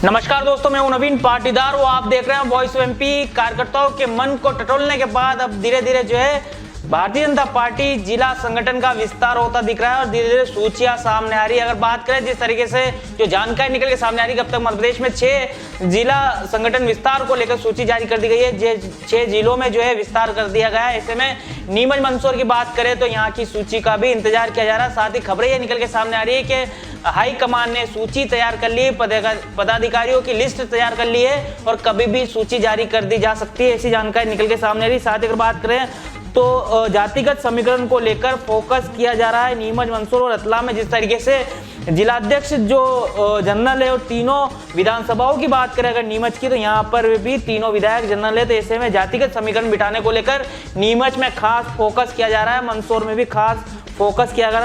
नमस्कार दोस्तों, मैं हूं नवीन पाटीदार। वो आप देख रहे हैं वॉइस ऑफ एमपी। कार्यकर्ताओं के मन को टटोलने के बाद अब धीरे धीरे जो है भारतीय जनता पार्टी जिला संगठन का विस्तार होता दिख रहा है और धीरे धीरे सूचियां सामने आ रही है। अगर बात करें जिस तरीके से जो जानकारी निकल के सामने आ रही है, अब तक मध्य प्रदेश में 6 जिला संगठन विस्तार को लेकर सूची जारी कर दी गई है। 6 जिलों में जो है विस्तार कर दिया गया है। ऐसे में नीमच मंदसौर की बात करें तो यहाँ की सूची का भी इंतजार किया जा रहा है। साथ ही खबरें ये निकल के सामने आ रही है कि हाईकमान ने सूची तैयार कर ली है, पदाधिकारियों की लिस्ट तैयार कर ली है और कभी भी सूची जारी कर दी जा सकती है, ऐसी जानकारी निकल के सामने आ रही है। साथ ही अगर बात करें तो जातिगत समीकरण को लेकर फोकस किया जा रहा है। नीमच मंदसौर और रतलाम में जिस तरीके से जिलाध्यक्ष जो जनरल है और तीनों विधानसभाओं की बात करें अगर नीमच की, तो यहाँ पर भी तीनों विधायक जनरल है। तो ऐसे में जातिगत समीकरण बिठाने को लेकर नीमच में खास फोकस किया जा रहा है, मंदसौर में भी खास फोकस किया जा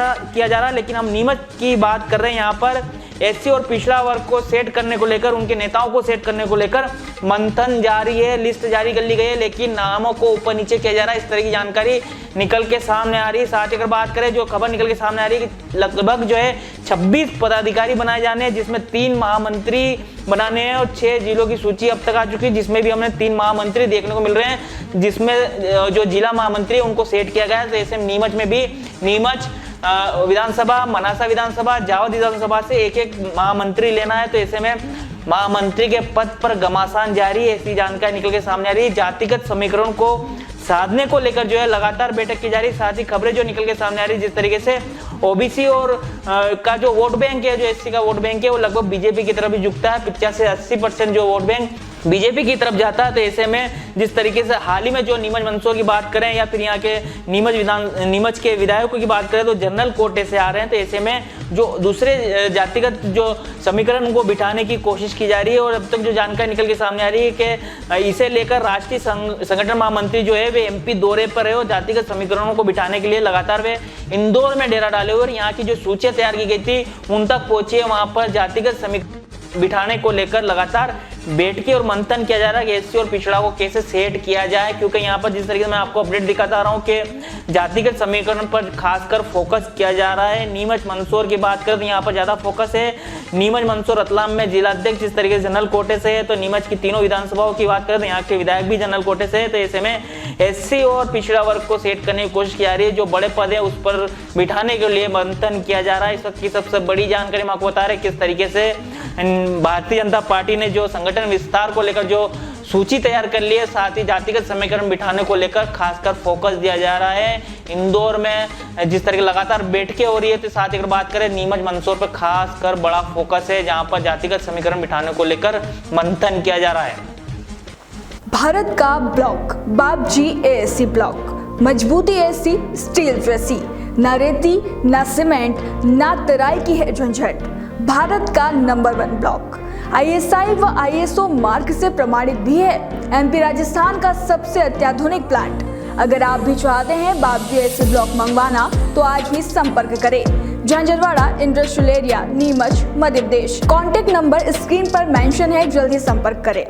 रहा है। लेकिन हम नीमच की बात कर रहे हैं। यहाँ पर एससी और पिछड़ा वर्ग को सेट करने को लेकर, उनके नेताओं को सेट करने को लेकर मंथन जारी है, लिस्ट जारी कर ली गई है, लेकिन नामों को ऊपर नीचे किया जा रहा है, इस तरह की जानकारी निकल के सामने आ रही है। साथ ही अगर बात करें जो खबर निकल के सामने आ रही है कि लगभग जो है 26 पदाधिकारी बनाए जाने हैं, जिसमें 3 महामंत्री बनाने हैं और 6 जिलों की सूची अब तक आ चुकी है, जिसमें भी हमें 3 महामंत्री देखने को मिल रहे हैं, जिसमें जो जिला महामंत्री है उनको सेट किया गया है। तो ऐसे नीमच में भी नीमच विधानसभा, मनासा विधानसभा, जावद विधानसभा से एक महामंत्री लेना है। तो ऐसे में महामंत्री के पद पर घमासान जारी है, ऐसी जानकारी निकल के सामने आ रही है। जातिगत समीकरण को साधने को लेकर जो है लगातार बैठक की जा रही है। साथ ही खबरें जो निकल के सामने आ रही है, जिस तरीके से ओबीसी और का जो वोट बैंक है, जो एससी का वोट बैंक है, वो लगभग बीजेपी की तरफ ही झुकता है। 85 से 80% जो वोट बैंक बीजेपी की तरफ जाता है। तो ऐसे में जिस तरीके से हाल ही में जो नीमच मंदसौर की बात करें या फिर यहाँ के नीमच के विधायकों की बात करें तो जनरल कोटे से आ रहे हैं। तो ऐसे में जो दूसरे जातिगत जो समीकरण को बिठाने की कोशिश की जा रही है और अब तक जो जानकारी निकल के सामने आ रही है कि इसे लेकर राष्ट्रीय संगठन महामंत्री जो है वे एमपी दौरे पर है और जातिगत समीकरणों को बिठाने के लिए लगातार वे इंदौर में डेरा डाले हुए और यहाँ की जो सूचियां तैयार की गई थी उन तक पहुंची है। वहां पर जातिगत समीकरण बिठाने को लेकर लगातार बैठकें और मंथन किया जा रहा है कि एससी और पिछड़ा को कैसे सेट किया जाए, क्योंकि यहाँ पर जिस तरीके से मैं आपको अपडेट दिखाता आ रहा हूँ कि जातिगत समीकरण पर खासकर फोकस किया जा रहा है। नीमच मंदसौर की बात करें तो यहाँ पर ज्यादा फोकस है। नीमच मंदसौर रतलाम में जिलाध्यक्ष जिस तरीके से जनरल कोटे से है, तो नीमच की तीनों विधानसभाओं की बात करें तो यहाँ के विधायक भी जनरल कोटे से है। तो ऐसे में एससी और पिछड़ा वर्ग को सेट करने की कोशिश की जा रही है। जो बड़े पद है उस पर बिठाने के लिए मंथन किया जा रहा है। इस वक्त की सबसे बड़ी जानकारी हम आपको बता रहे हैं किस तरीके से भारतीय जनता पार्टी ने जो संगठन विस्तार को लेकर जो सूची तैयार कर ली है, साथ ही जातिगत समीकरण बिठाने को लेकर खासकर फोकस दिया जा रहा है। इंदौर में जिस तरह की लगातार बैठकें हो रही है, तो साथ ही अगर बात करें नीमच मंदसौर पर खासकर बड़ा फोकस है, जहां पर जातिगत समीकरण बिठाने को लेकर मंथन किया जा रहा है। भारत का ब्लॉक बापजी एएससी ब्लॉक, मजबूती एएससी स्टील जैसी, न रेती न सीमेंट न तराई की है झंझट। भारत का नंबर 1 ब्लॉक आईएसआई व आईएसओ मार्क से प्रमाणित भी है। एमपी राजस्थान का सबसे अत्याधुनिक प्लांट। अगर आप भी चाहते हैं बापजी एएससी ब्लॉक मंगवाना तो आज ही संपर्क करें। Jhanjharwada industrial area, Neemuch, Madhya Pradesh. Contact number screen पर मेंशन है, जल्दी संपर्क करें।